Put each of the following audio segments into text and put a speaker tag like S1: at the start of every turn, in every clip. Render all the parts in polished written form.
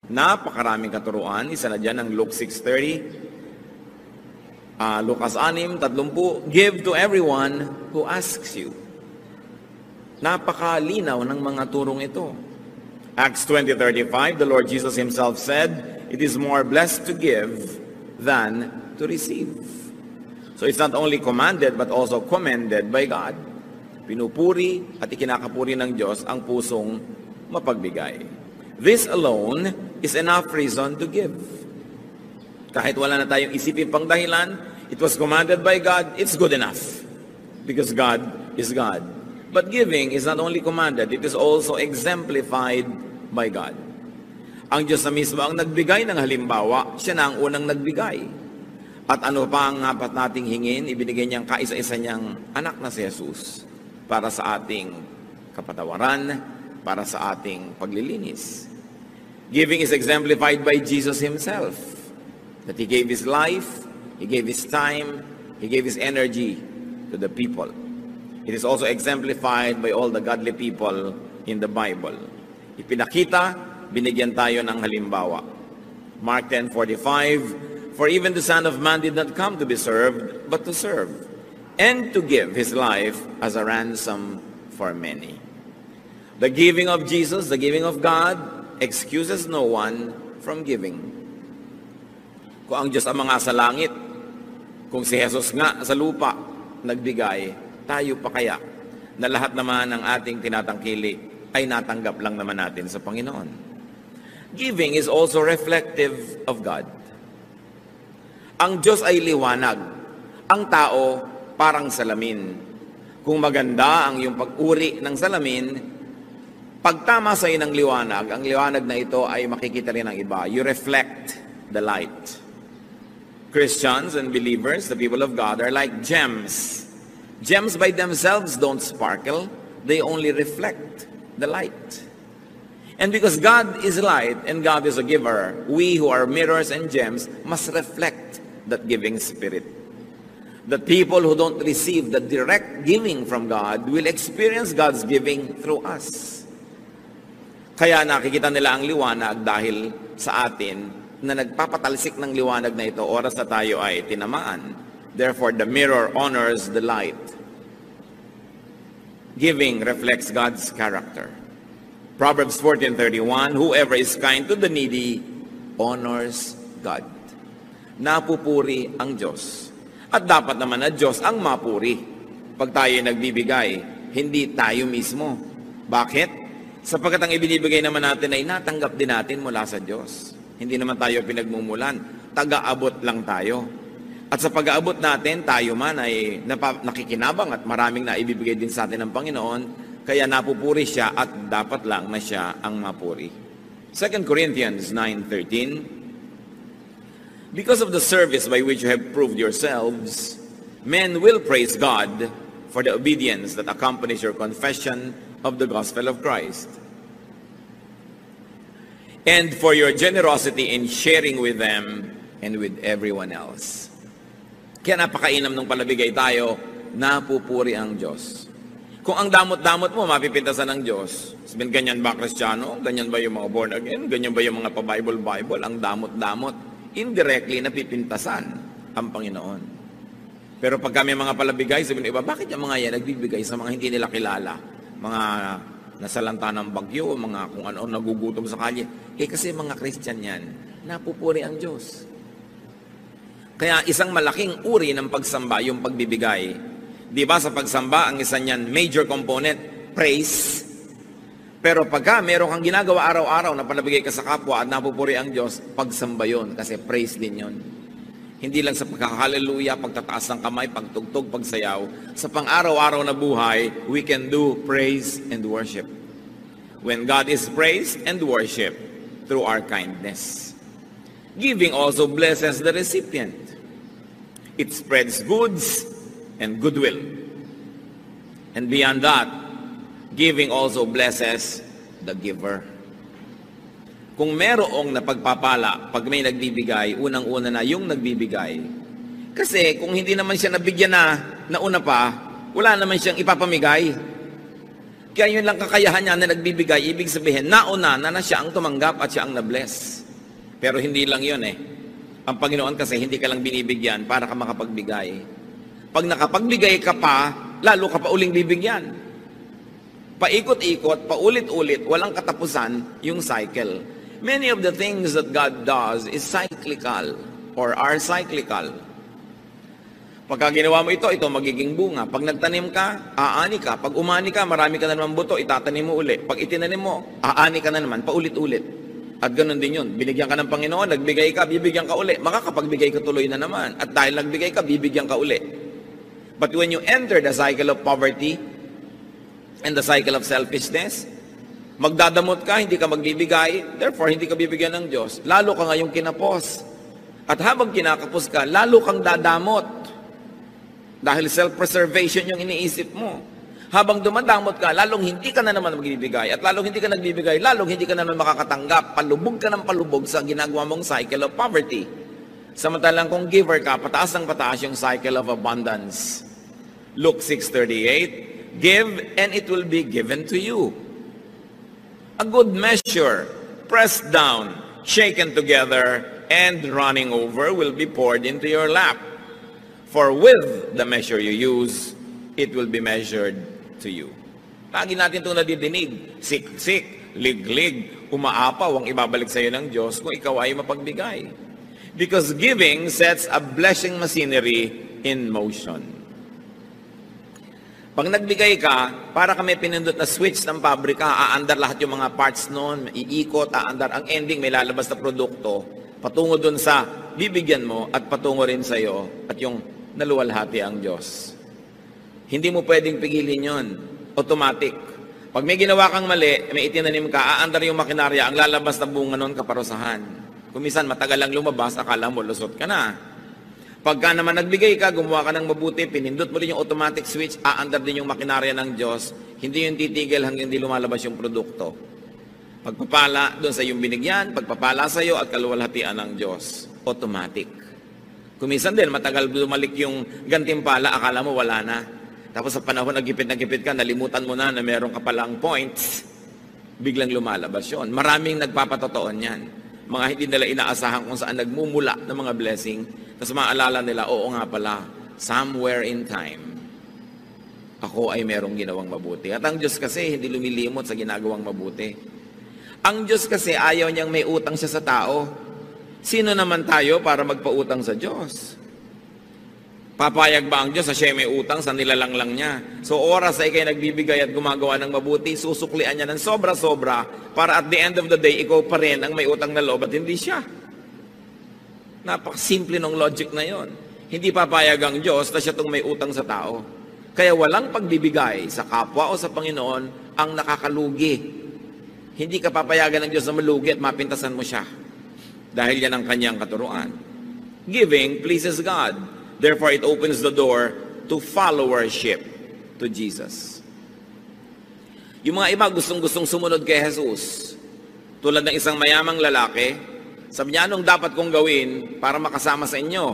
S1: Napakaraming katuruan. Isa na dyan ang Luke 6:30. Lucas 6:30. Give to everyone who asks you. Napakalinaw ng mga turong ito. Acts 20:35, the Lord Jesus Himself said, it is more blessed to give than to receive. So it's not only commanded but also commended by God. Pinupuri at ikinakapuri ng Diyos ang pusong mapagbigay. This alone is enough reason to give. Kahit wala na tayong isipin pang dahilan, it was commanded by God, it's good enough. Because God is God. But giving is not only commanded, it is also exemplified by God. Ang Diyos na mismo ang nagbigay ng halimbawa, siya na ang unang nagbigay. At ano pa ang dapat nating hingin, ibinigay niyang kaisa-isa niyang anak na si Jesus para sa ating kapatawaran, para sa ating paglilinis. Giving is exemplified by Jesus Himself. That He gave His life, He gave His time, He gave His energy to the people. It is also exemplified by all the godly people in the Bible. Ipinakita, binigyan tayo ng halimbawa. Mark 10:45, for even the Son of Man did not come to be served, but to serve, and to give His life as a ransom for many. The giving of Jesus, the giving of God, excuses no one from giving. Kung ang Diyos ang mga sa langit, kung si Jesus nga sa lupa nagbigay, tayo pa kaya na lahat naman ng ating tinatangkili ay natanggap lang naman natin sa Panginoon. Giving is also reflective of God. Ang Diyos ay liwanag. Ang tao parang salamin. Kung maganda ang iyong pag-uri ng salamin, pagtama sa iyo ng liwanag, ang liwanag na ito ay makikita rin ng iba. You reflect the light. Christians and believers, the people of God, are like gems. Gems by themselves don't sparkle. They only reflect the light. And because God is light and God is a giver, we who are mirrors and gems must reflect that giving spirit. The people who don't receive the direct giving from God will experience God's giving through us. Kaya nakikita nila ang liwanag dahil sa atin na nagpapatalsik ng liwanag na ito, oras na tayo ay tinamaan. Therefore, the mirror honors the light. Giving reflects God's character. Proverbs 14:31, whoever is kind to the needy honors God. Napupuri ang Diyos. At dapat naman na Diyos ang mapuri. Pag tayo nagbibigay, hindi tayo mismo. Bakit? Sapagkat ang ibinibigay naman natin ay natanggap din natin mula sa Diyos. Hindi naman tayo pinagmumulan. Taga-abot lang tayo. At sa pag-aabot natin, tayo man ay nakikinabang at maraming na ibibigay din sa atin ng Panginoon. Kaya napupuri siya at dapat lang na siya ang mapuri. 2 Corinthians 9:13, because of the service by which you have proved yourselves, men will praise God for the obedience that accompanies your confession of the gospel of Christ, and for your generosity in sharing with them and with everyone else. Kaya napakainam nung palabigay tayo, napupuri ang Diyos. Kung ang damot-damot mo, mapipintasan ng Diyos. Sabihin, ganyan ba Kristiyano? Ganyan ba yung mga born again? Ganyan ba yung mga pa-Bible? Ang damot-damot. Indirectly, napipintasan ang Panginoon. Pero pag kami mga palabigay, sabihin iba, bakit yung mga yan nagbibigay sa mga hindi nila kilala? Mga nasalanta ng bagyo, mga kung ano nagugutom sa kalye. Kasi mga Christian yan, napupuri ang Diyos. Kaya isang malaking uri ng pagsamba, yung pagbibigay. Di ba sa pagsamba, ang isa niyan, major component, praise. Pero pagka meron kang ginagawa araw-araw na palabigay ka sa kapwa at napupuri ang Diyos, pagsamba yun, kasi praise din yun. Hindi lang sa pagkaka-hallelujah, pagtataas ng kamay, pagtugtog, pagsayaw. Sa pang-araw-araw na buhay, we can do praise and worship. When God is praised and worship through our kindness. Giving also blesses the recipient. It spreads goods and goodwill. And beyond that, giving also blesses the giver. Kung merong napagpapala, pag may nagbibigay, unang-una na yung nagbibigay. Kasi kung hindi naman siya nabigyan na una pa, wala naman siyang ipapamigay. Kaya yun lang kakayahan niya na nagbibigay, ibig sabihin, nauna na siya ang tumanggap at siya ang na-bless. Pero hindi lang yun eh. Ang Panginoon kasi hindi ka lang binibigyan para ka makapagbigay. Pag nakapagbigay ka pa, lalo ka pa uling bibigyan. Paikot-ikot, paulit-ulit, walang katapusan yung cycle. Many of the things that God does is cyclical or are cyclical. Pagka ginawa mo ito magiging bunga. Pag nagtanim ka, aani ka. Pag umani ka, marami ka na naman buto, itatanim mo uli. Pag itinanim mo, aani ka na naman, paulit-ulit. At ganun din yun. Binigyan ka ng Panginoon, nagbigay ka, bibigyan ka uli. Makakapagbigay ka tuloy na naman. At dahil nagbigay ka, bibigyan ka uli. But when you enter the cycle of poverty and the cycle of selfishness, magdadamot ka, hindi ka magbibigay, therefore hindi ka bibigyan ng Diyos. Lalo ka ngayong kinapos. At habang kinakapos ka, lalo kang dadamot. Dahil self-preservation yung iniisip mo. Habang dumadamot ka, lalong hindi ka na naman magbibigay. At lalong hindi ka nagbibigay, lalong hindi ka na naman makakatanggap. Palubog ka ng palubog sa ginagawa mong cycle of poverty. Samantalang kung giver ka, pataas ng pataas yung cycle of abundance. Luke 6:38, give and it will be given to you. A good measure, pressed down, shaken together, and running over will be poured into your lap. For with the measure you use, it will be measured to you. Lagi natin itong nadidinig. Sik-sik, lig-lig, umaapaw ang ibabalik sa iyo ng Diyos kung ikaw ay mapagbigay. Because giving sets a blessing machinery in motion. Pag nagbigay ka, para ka may pinindot na switch ng pabrika, aandar lahat yung mga parts noon, iikot, aandar. Ang ending, may lalabas na produkto, patungo dun sa bibigyan mo at patungo rin sa iyo at yung naluwalhati ang Diyos. Hindi mo pwedeng pigilin yon. Automatic. Pag may ginawa kang mali, may itinanim ka, aandar yung makinarya, ang lalabas na bunga nun kaparusahan. Kung minsan matagal lang lumabas, akala mo lusot ka na. Pagka naman nagbigay ka, gumawa ka ng mabuti, pinindot mo rin yung automatic switch, aandar din yung makinarya ng Diyos, hindi yung titigil hanggang hindi lumalabas yung produkto. Pagpapala doon sa yung binigyan, pagpapala sa iyo at kaluwalhatian ng Diyos. Automatic. Kuminsan din, matagal lumalik yung gantimpala, akala mo wala na. Tapos sa panahon na gipit ka, nalimutan mo na meron ka palang points, biglang lumalabas yun. Maraming nagpapatotoon yan. Mga hindi nila inaasahan kung saan nagmumula ng mga blessing. Tapos maalala nila, oo nga pala, somewhere in time, ako ay merong ginawang mabuti. At ang Diyos kasi hindi lumilimot sa ginagawang mabuti. Ang Diyos kasi ayaw niyang may utang siya sa tao. Sino naman tayo para magpautang sa Diyos? Papayag ba ang Diyos na siya may utang sa nilalang niya? So oras ay kayo nagbibigay at gumagawa ng mabuti, susuklian niya ng sobra-sobra para at the end of the day, ikaw pa rin ang may utang na loob at hindi siya. Napakasimple ng logic na yon. Hindi papayag ang Diyos na siya itong may utang sa tao. Kaya walang pagbibigay sa kapwa o sa Panginoon ang nakakalugi. Hindi ka papayagan ng Diyos na malugi at mapintasan mo siya. Dahil yan ang kanyang katuruan. Giving pleases God. Therefore, it opens the door to followership to Jesus. Yung mga iba gustong-gustong sumunod kay Jesus. Tulad ng isang mayamang lalaki, sabi niya, anong dapat kong gawin para makasama sa inyo?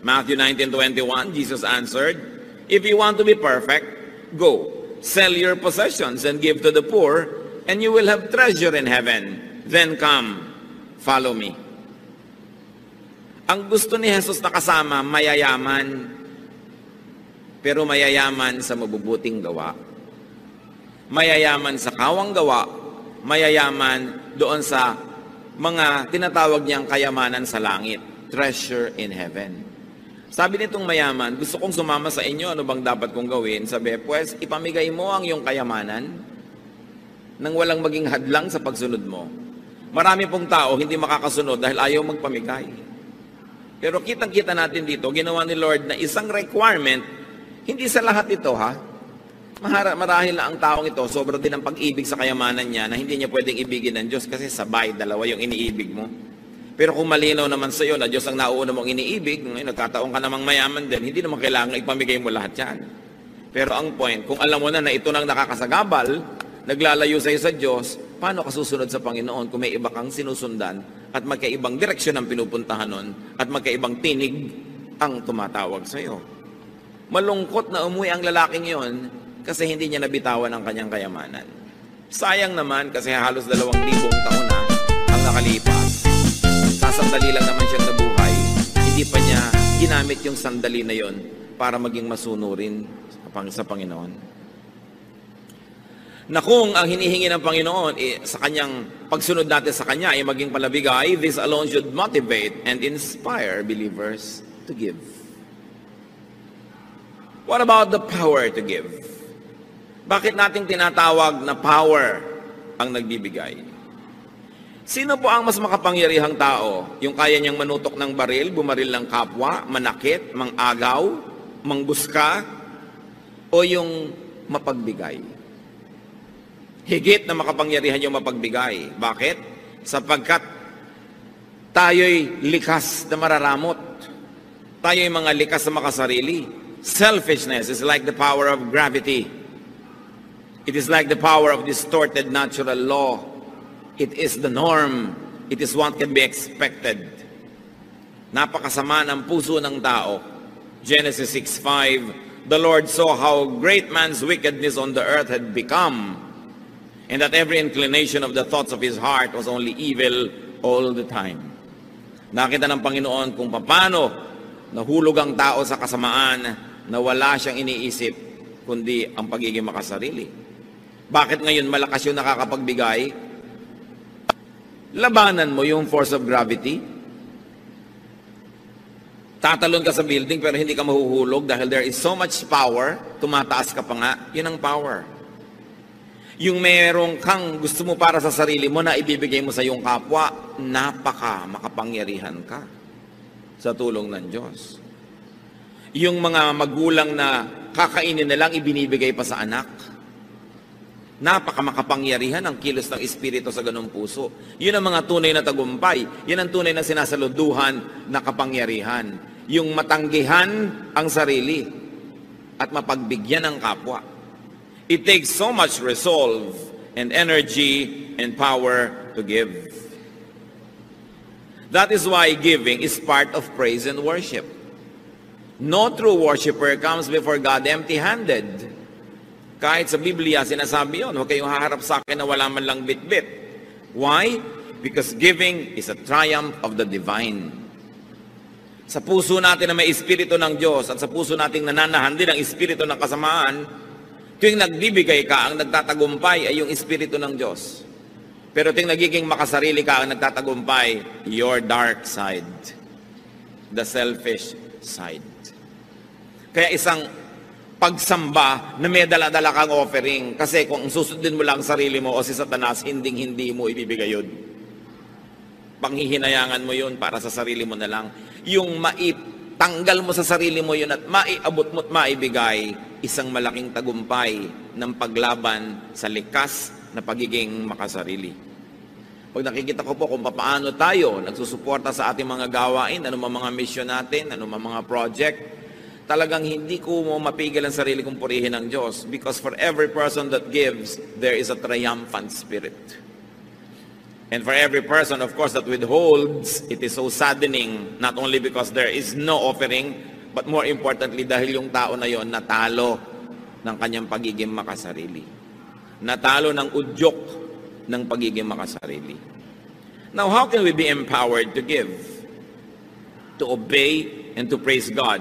S1: Matthew 19:21, Jesus answered, if you want to be perfect, go, sell your possessions and give to the poor, and you will have treasure in heaven. Then come, follow me. Ang gusto ni Jesus na kasama, mayayaman. Pero mayayaman sa mabubuting gawa. Mayayaman sa kawang gawa. Mayayaman doon sa mga tinatawag niyang kayamanan sa langit. Treasure in heaven. Sabi nitong mayaman, gusto kong sumama sa inyo, ano bang dapat kong gawin? Sabi, pues, ipamigay mo ang iyong kayamanan nang walang maging hadlang sa pagsunod mo. Marami pong tao hindi makakasunod dahil ayaw magpamigay. Pero kitang-kita natin dito, ginawa ni Lord na isang requirement, hindi sa lahat ito ha. Marahil na ang taong ito, sobrang din ang pag-ibig sa kayamanan niya na hindi niya pwedeng ibigin ng Diyos kasi sabay, dalawa yung iniibig mo. Pero kung malinaw naman sa iyo na Diyos ang nauuna mong iniibig, nagkataon ka namang mayaman din, hindi naman kailangan ipamigay mo lahat yan. Pero ang point, kung alam mo na ito nang nakakasagabal, naglalayo sa iyo sa Diyos, paano ka susunod sa Panginoon kung may iba kang sinusundan at magkaibang direksyon ang pinupuntahan nun at magkaibang tinig ang tumatawag sa iyo? Malungkot na umuwi ang lalaking yon kasi hindi niya nabitawan ang kanyang kayamanan. Sayang naman kasi halos 2,000 taon na ang nakalipas. Sasandali lang naman siyang nabuhay. Hindi pa niya ginamit yung sandali na yon para maging masunurin sa Panginoon. Na kung ang hinihingi ng Panginoon sa kanyang pagsunod natin sa Kanya ay maging palabigay, this alone should motivate and inspire believers to give. What about the power to give? Bakit natin tinatawag na power ang nagbibigay? Sino po ang mas makapangyarihang tao? Yung kaya niyang manutok ng baril, bumaril ng kapwa, manakit, mangagaw, mangbuska, o yung mapagbigay? Higit na makapangyarihan yung mapagbigay. Bakit? Sapagkat tayo'y likas na mararamot. Tayo'y mga likas na makasarili. Selfishness is like the power of gravity. It is like the power of distorted natural law. It is the norm. It is what can be expected. Napakasama ng puso ng tao. Genesis 6:5, the Lord saw how great man's wickedness on the earth had become, and that every inclination of the thoughts of his heart was only evil all the time. Nakita ng Panginoon kung paano nahulog ang tao sa kasamaan na wala siyang iniisip kundi ang pagiging makasarili. Bakit ngayon malakas yung nakakapagbigay? Labanan mo yung force of gravity. Tatalon ka sa building pero hindi ka mahuhulog dahil there is so much power, tumataas ka pa nga, yun ang power. Yung merong kang gusto mo para sa sarili mo na ibibigay mo sa iyong kapwa, makapangyarihan ka sa tulong ng Diyos. Yung mga magulang na kakainin na lang ibinibigay pa sa anak, makapangyarihan ang kilos ng Espiritu sa ganung puso. Yun ang mga tunay na tagumpay. Yun ang tunay na sinasaluduhan na kapangyarihan. Yung matanggihan ang sarili at mapagbigyan ang kapwa. It takes so much resolve and energy and power to give. That is why giving is part of praise and worship. No true worshiper comes before God empty-handed. Kahit sa Biblia, sinasabi yun, huwag kayong haharap sa akin na wala man lang bit-bit. Why? Because giving is a triumph of the divine. Sa puso natin na may Espiritu ng Diyos at sa puso nating nananahan din ang Espiritu ng kasamaan, tuwing nagbibigay ka, ang nagtatagumpay ay yung Espiritu ng Diyos. Pero tuwing nagiging makasarili ka, ang nagtatagumpay, your dark side. The selfish side. Kaya isang pagsamba na may dala-dala kang offering. Kasi kung susundin mo lang sarili mo o si Satanas, hindi mo ibibigay yun. Panghihinayangan mo yun para sa sarili mo na lang. Yung maitanggal mo sa sarili mo yun at maiabot mo at maibigay, isang malaking tagumpay ng paglaban sa likas na pagiging makasarili. Pag nakikita ko po kung paano tayo nagsusuporta sa ating mga gawain, ano mga mission natin, ano mga project, talagang hindi ko mo mapigil ang sarili kong purihin ng Diyos. Because for every person that gives, there is a triumphant spirit. And for every person, of course, that withholds, it is so saddening, not only because there is no offering, but more importantly, dahil yung tao na yon natalo ng kanyang pagiging makasarili. Natalo ng udyok ng pagiging makasarili. Now, how can we be empowered to give? To obey and to praise God.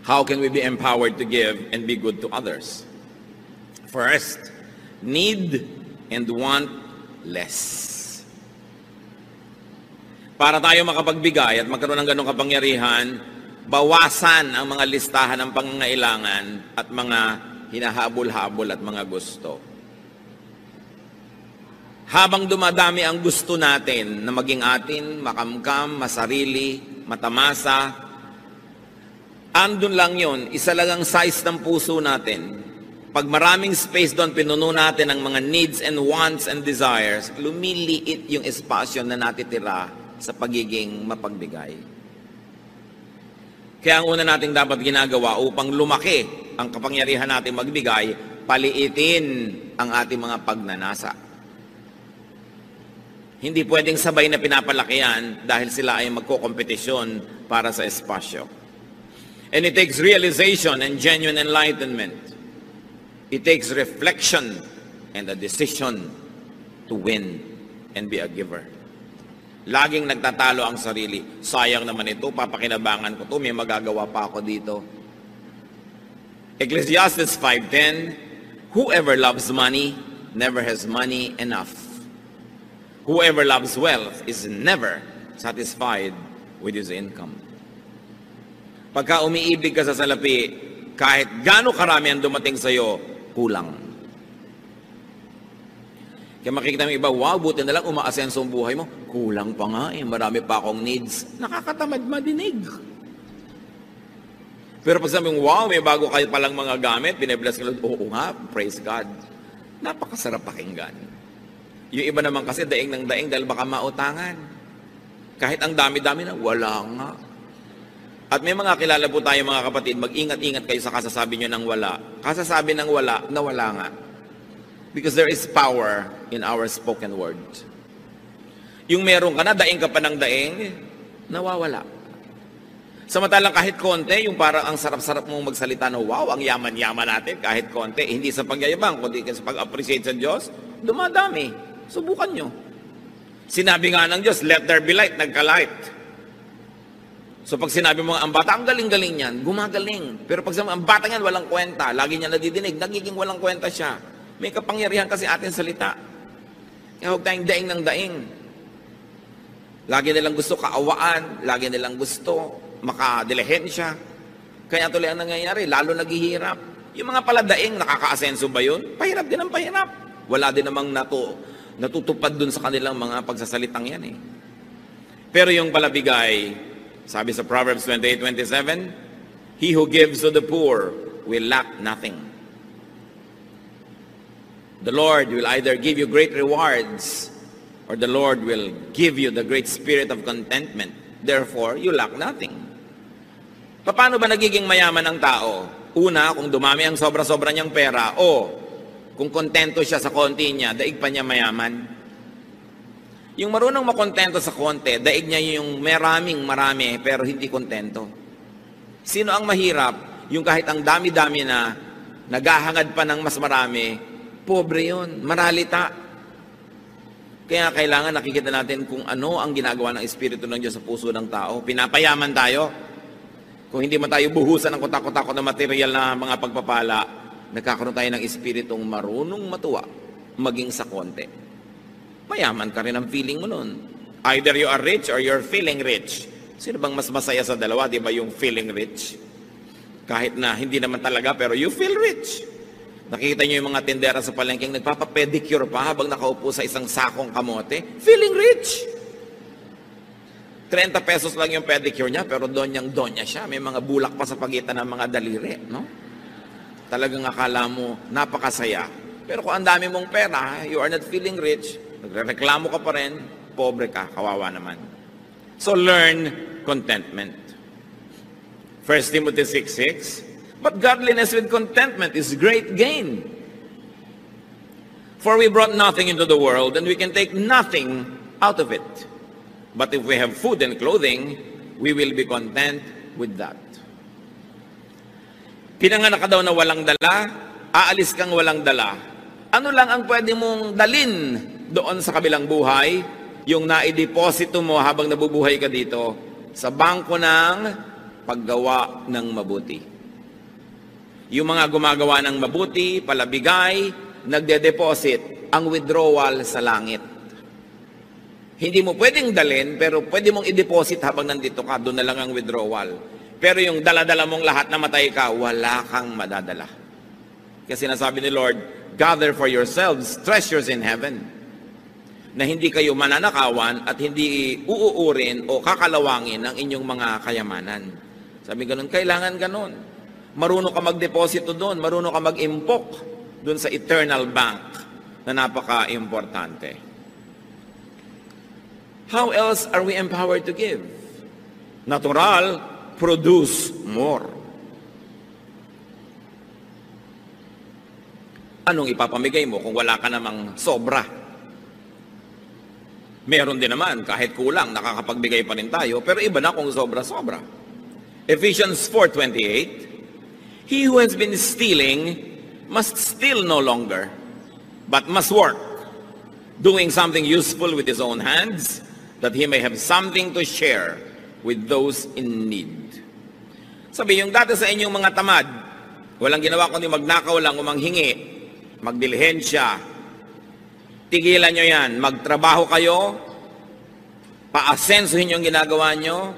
S1: How can we be empowered to give and be good to others? First, need and want less. Para tayo makapagbigay at magkaroon ng ganong kapangyarihan, bawasan ang mga listahan ng pangangailangan at mga hinahabol-habol at mga gusto. Habang dumadami ang gusto natin na maging atin, makamkam, masarili, matamasa, andun lang yon, isa lang ang size ng puso natin. Pag maraming space doon, pinuno natin ang mga needs and wants and desires, lumiliit yung espasyo na natitira sa pagiging mapagbigay. Kaya ang una nating dapat ginagawa upang lumaki ang kapangyarihan natin magbigay, paliitin ang ating mga pagnanasa. Hindi pwedeng sabay na pinapalaki yan dahil sila ay magkokompetisyon para sa espasyo. And it takes realization and genuine enlightenment. It takes reflection and a decision to win and be a giver. Laging nagtatalo ang sarili. Sayang naman ito, papakinabangan ko to, may magagawa pa ako dito. Ecclesiastes 5:10, whoever loves money never has money enough. Whoever loves wealth is never satisfied with his income. Pagka umiibig ka sa salapi, kahit gaano karami ang dumating sa'yo, kulang. Kaya makikita mo iba, wow, buti na lang umaasenso ang buhay mo. Kulang pa nga eh, marami pa akong needs. Nakakatamad madinig. Pero pag sabi mo, wow, may bago kayo palang mga gamit, binibless ka lang, oo nga, praise God. Napakasarap pakinggan. Yung iba naman kasi daing ng daing dahil baka mautangan. Kahit ang dami-dami na, wala nga. At may mga kilala po tayo mga kapatid, mag-ingat-ingat kayo sa kasasabi nyo ng wala. Kasasabi ng wala, na wala nga. Because there is power in our spoken word. Yung meron ka na, daing ka pa ng daing, nawawala. Samantalang kahit konti, yung parang ang sarap-sarap mong magsalita na, wow, ang yaman-yaman natin, kahit konti, hindi sa pagyayabang, kundi sa pag-appreciate sa Diyos, dumadami. Subukan nyo. Sinabi nga ng Diyos, let there be light, nagka-light. So pag sinabi mo, ang bata, ang galing-galing niyan, gumagaling. Pero pag sabi, ang bata niyan, walang kwenta, lagi niya nadidinig, nagiging walang kwenta siya. May kapangyarihan kasi ating salita. Kaya huwag tayong daing ng daing. Lagi nilang gusto kaawaan, lagi nilang gusto makadilihensya. Kaya tuloy ang nangyayari, lalo naghihirap. Yung mga paladaing, nakaka-asenso ba yun? Pahirap din ang pahirap. Wala din namang natutupad dun sa kanilang mga pagsasalitang yan eh. Pero yung palabigay, sabi sa Proverbs 28:27, he who gives to the poor will lack nothing. The Lord will either give you great rewards or the Lord will give you the great spirit of contentment. Therefore, you lack nothing. Paano ba nagiging mayaman ang tao? Una, kung dumami ang sobra-sobra niyang pera o kung kontento siya sa konti niya, daig pa niya mayaman. Yung marunong makontento sa konti, daig niya yung marami, pero hindi kontento. Sino ang mahirap? Yung kahit ang dami-dami na, naghahangad pa ng mas marami, pobre yun, maralita. Kaya kailangan nakikita natin kung ano ang ginagawa ng Espiritu ng Diyos sa puso ng tao. Pinapayaman tayo. Kung hindi man tayo buhusan ng kutak-kutak na material na mga pagpapala, nagkakaroon tayo ng Espiritong marunong matuwa, maging sa konti. Mayaman ka rin ang feeling mo nun. Either you are rich or you're feeling rich. Sino bang mas masaya sa dalawa? Di ba yung feeling rich? Kahit na hindi naman talaga, pero you feel rich. Nakikita nyo yung mga tindera sa palengking, nagpapapedicure pa habang nakaupo sa isang sakong kamote. Feeling rich. 30 pesos lang yung pedicure niya, pero donyang-donya siya. May mga bulak pa sa pagitan ng mga daliri. No? Talagang akala mo, napakasaya. Pero kung ang dami mong pera, you are not feeling rich, nagreklamo ka pa rin, pobre ka, kawawa naman. So learn contentment. 1 Timothy 6:6, but godliness with contentment is great gain. For we brought nothing into the world, and we can take nothing out of it. But if we have food and clothing, we will be content with that. Pinanganak ka daw na walang dala, aalis kang walang dala. Ano lang ang pwede mong dalin doon sa kabilang buhay? Yung naideposito mo habang nabubuhay ka dito sa bangko ng paggawa ng mabuti. Yung mga gumagawa ng mabuti, palabigay, nagde-deposit ang withdrawal sa langit. Hindi mo pwedeng dalin, pero pwede mong i-deposit habang nandito ka, doon na lang ang withdrawal. Pero yung dala-dala mong lahat na matay ka, wala kang madadala. Kasi sinasabi ni Lord, gather for yourselves treasures in heaven. Na hindi kayo mananakawan at hindi uuurin o kakalawangin ang inyong mga kayamanan. Sabi ganun, kailangan ganun. Marunong ka mag-deposito doon, marunong ka mag-impok doon sa eternal bank na napaka-importante. How else are we empowered to give? Natural, produce more. Anong ipapamigay mo kung wala ka namang sobra? Meron din naman, kahit kulang, nakakapagbigay pa rin tayo, pero iba na kung sobra-sobra. Ephesians 4:28, he who has been stealing must steal no longer, but must work, doing something useful with his own hands, that he may have something to share with those in need. Sabi, yung dati sa inyong mga tamad, walang ginawa kundi magnakaw lang o manghingi, magdilihensya, tigilan nyo yan, magtrabaho kayo, paasensuhin yung ginagawa nyo,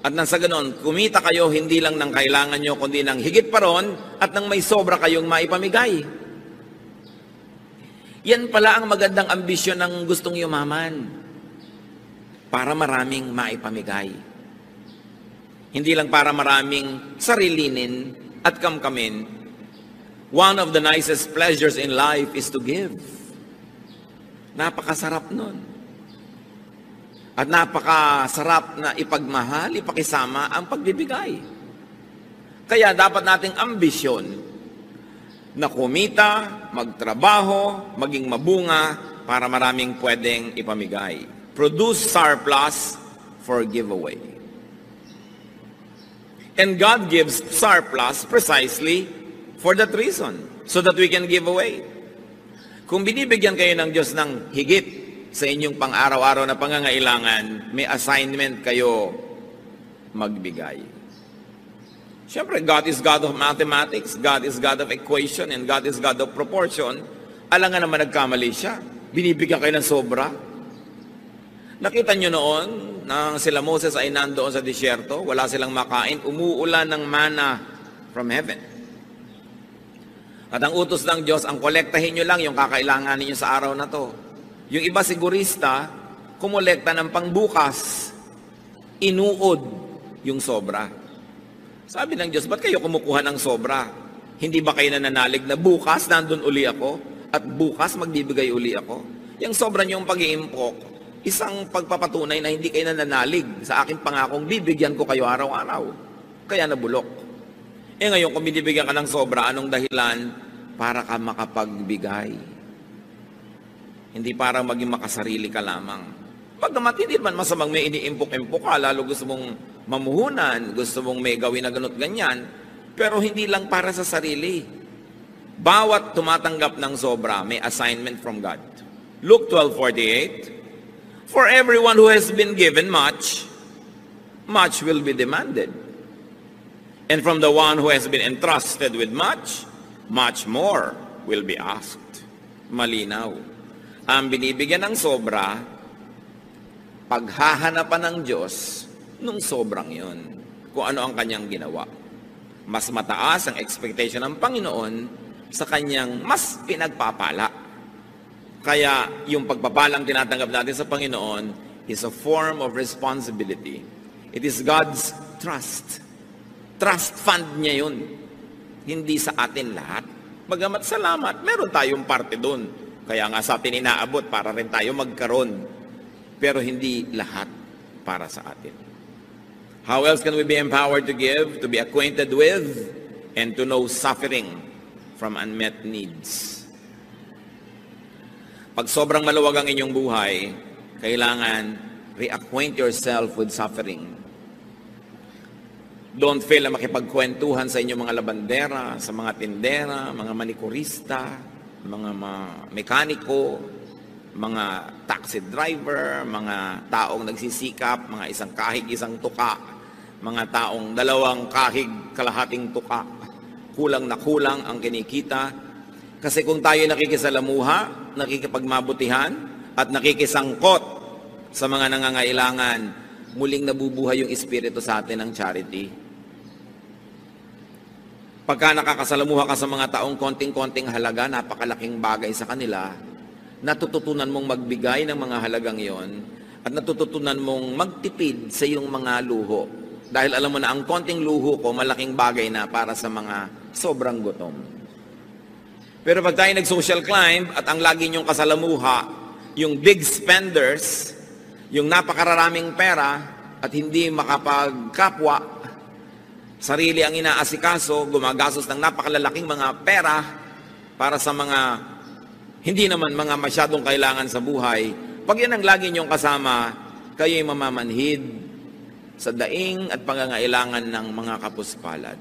S1: at nang sa ganon, kumita kayo hindi lang ng kailangan nyo, kundi ng higit pa ron, at nang may sobra kayong maipamigay. Yan pala ang magandang ambisyon ng gustong yumaman, para maraming maipamigay. Hindi lang para maraming sarilinin at kamkamin. One of the nicest pleasures in life is to give. Napakasarap nun. At napakasarap na ipagmahal, ipakisama ang pagbibigay. Kaya dapat nating ambisyon na kumita, magtrabaho, maging mabunga para maraming pwedeng ipamigay. Produce surplus for giveaway. And God gives surplus precisely for that reason, so that we can give away. Kung binibigyan kayo ng Diyos ng higit sa inyong pang-araw-araw na pangangailangan, may assignment kayo magbigay. Siyempre, God is God of mathematics, God is God of equation, and God is God of proportion. Alam nga naman nagkamali siya. Binibigyan kayo ng sobra. Nakita nyo noon, nang sila Moses ay nandoon sa disyerto, wala silang makain, umuulan ng mana from heaven. At ang utos ng Diyos, ang kolektahin nyo lang yung kakailangan ninyo sa araw na to. Yung iba sigurista, kumolekta ng pangbukas, inuod yung sobra. Sabi ng Diyos, ba't kayo kumukuha ng sobra? Hindi ba kayo nananalig na bukas nandun uli ako at bukas magbibigay uli ako? Yung sobra niyong pag-iimpok, isang pagpapatunay na hindi kayo nananalig sa aking pangakong bibigyan ko kayo araw-araw. Kaya nabulok. Ngayon, kung binibigyan ka ng sobra, anong dahilan? Para ka makapagbigay. Hindi para maging makasarili ka lamang. Pagkamat, hindi man masamang may iniimpok-impok ka, lalo gusto mong mamuhunan, gusto mong may gawin na ganot ganyan, pero hindi lang para sa sarili. Bawat tumatanggap ng sobra, may assignment from God. Luke 12:48, for everyone who has been given much, much will be demanded. And from the one who has been entrusted with much, much more will be asked. Malinaw. Ang binibigyan ng sobra, paghahanapan ng Diyos nung sobrang yon, kung ano ang kanyang ginawa. Mas mataas ang expectation ng Panginoon sa kanyang mas pinagpapala. Kaya yung pagpapalang tinatanggap natin sa Panginoon is a form of responsibility. It is God's trust. Trust fund niya yun. Hindi sa atin lahat. Bagamat salamat, meron tayong parte doon. Kaya nga sa atin inaabot para rin tayo magkaroon. Pero hindi lahat para sa atin. How else can we be empowered to give, to be acquainted with, and to know suffering from unmet needs? Pag sobrang maluwag ang inyong buhay, kailangan reacquaint yourself with suffering. Don't fail na makipagkwentuhan sa inyong mga labandera, sa mga tindera, mga manikurista, mga mekaniko, mga taxi driver, mga taong nagsisikap, mga isang kahig, isang tuka, mga taong dalawang kahig, kalahating tuka, kulang na kulang ang kinikita. Kasi kung tayo nakikisalamuha, nakikipagmabutihan, at nakikisangkot sa mga nangangailangan, muling nabubuhay yung espiritu sa atin ng charity. Pagka nakakasalamuha ka sa mga taong konting-konting halaga, napakalaking bagay sa kanila, natututunan mong magbigay ng mga halagang yon at natututunan mong magtipid sa iyong mga luho. Dahil alam mo na ang konting luho ko, malaking bagay na para sa mga sobrang gutom. Pero pag tayo nag-social climb at ang lagi niyong kasalamuha, yung big spenders, yung napakararaming pera at hindi makapagkapwa, sarili ang inaasikaso, gumagastos ng napakalalaking mga pera para sa mga hindi naman mga masyadong kailangan sa buhay. Pag yan ang lagi niyong kasama, kayo'y mamamanhid, sa daing at pangangailangan ng mga kapuspalad.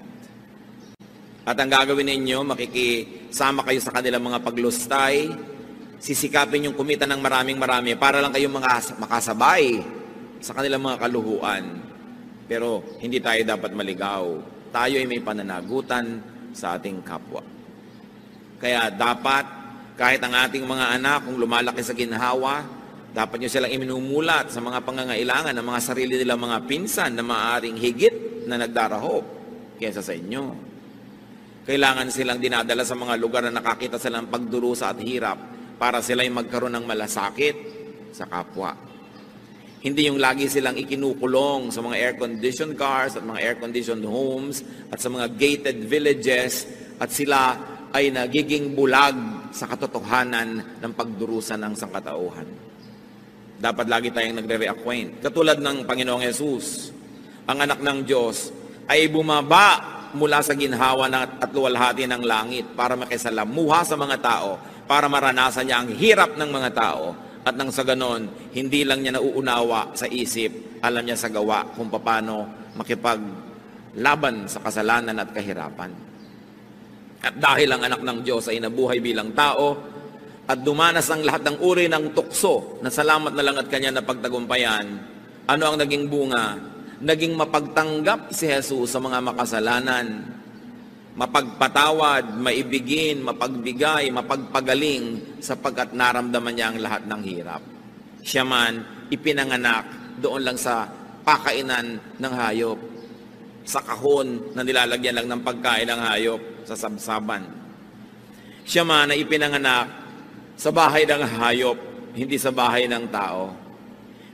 S1: At ang gagawin ninyo, makikisama kayo sa kanilang mga paglustay, sisikapin yung kumita ng maraming-marami para lang kayong makasabay sa kanilang mga kaluhuan. Pero hindi tayo dapat maligaw. Tayo ay may pananagutan sa ating kapwa. Kaya dapat, kahit ang ating mga anak, kung lumalaki sa ginhawa, dapat nyo silang iminumulat sa mga pangangailangan ng mga sarili nilang mga pinsan na maaaring higit na nagdarahop kaysa sa inyo. Kailangan silang dinadala sa mga lugar na nakakita silang pagdurusa at hirap para sila'y magkaroon ng malasakit sa kapwa. Hindi yung lagi silang ikinukulong sa mga air-conditioned cars at mga air-conditioned homes at sa mga gated villages at sila ay nagiging bulag sa katotohanan ng pagdurusa ng sangkatauhan. Dapat lagi tayong nagre-reacquaint. Katulad ng Panginoong Yesus, ang anak ng Diyos ay bumaba mula sa ginhawa at luwalhati ng langit para makisalamuha sa mga tao, para maranasan niya ang hirap ng mga tao, at nang sa ganon, hindi lang niya nauunawa sa isip, alam niya sa gawa kung paano makipaglaban sa kasalanan at kahirapan. At dahil ang anak ng Diyos ay nabuhay bilang tao, at dumanas ang lahat ng uri ng tukso, na salamat na lang at kanya na pagtagumpayan, ano ang naging bunga? Naging mapagtanggap si Jesus sa mga makasalanan, mapagpatawad, maibigin, mapagbigay, mapagpagaling, sapagkat naramdaman niya ang lahat ng hirap. Siya man ipinanganak doon lang sa pakainan ng hayop, sa kahon na nilalagyan lang ng pagkain ng hayop, sa sabsaban. Siya man ay ipinanganak sa bahay ng hayop, hindi sa bahay ng tao.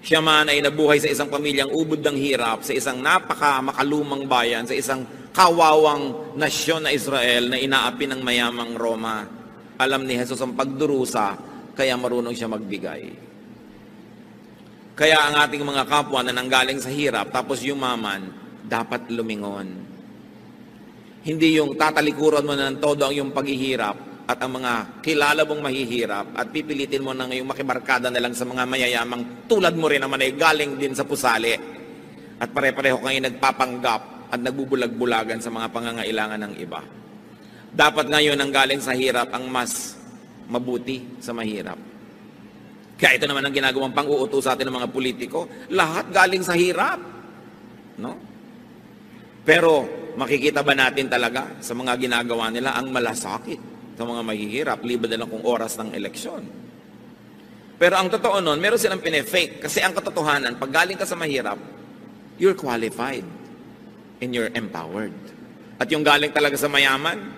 S1: Siya man ay nabuhay sa isang pamilyang ubod ng hirap, sa isang napaka-makalumang bayan, sa isang kawawang nasyon na Israel na inaapi ng mayamang Roma. Alam ni Jesus ang pagdurusa, kaya marunong siya magbigay. Kaya ang ating mga kapwa na nanggaling sa hirap, tapos yumaman, dapat lumingon. Hindi yung tatalikuran mo na ng todo ang iyong paghihirap, at ang mga kilala mong mahihirap at pipilitin mo na ngayong makibarkada na lang sa mga mayayamang tulad mo rin naman ay galing din sa pusali at pare-pareho kayo nagpapanggap at nagbubulag-bulagan sa mga pangangailangan ng iba. Dapat ngayon ang galing sa hirap ang mas mabuti sa mahirap. Kaya ito naman ang ginagawang pang-uutos sa atin ng mga politiko, lahat galing sa hirap. No? Pero makikita ba natin talaga sa mga ginagawa nila ang malasakit sa mga mahihirap, liban na lang kung oras ng eleksyon. Pero ang totoo nun, meron silang pinefake. Kasi ang katotohanan, pag galing ka sa mahirap, you're qualified and you're empowered. At yung galing talaga sa mayaman,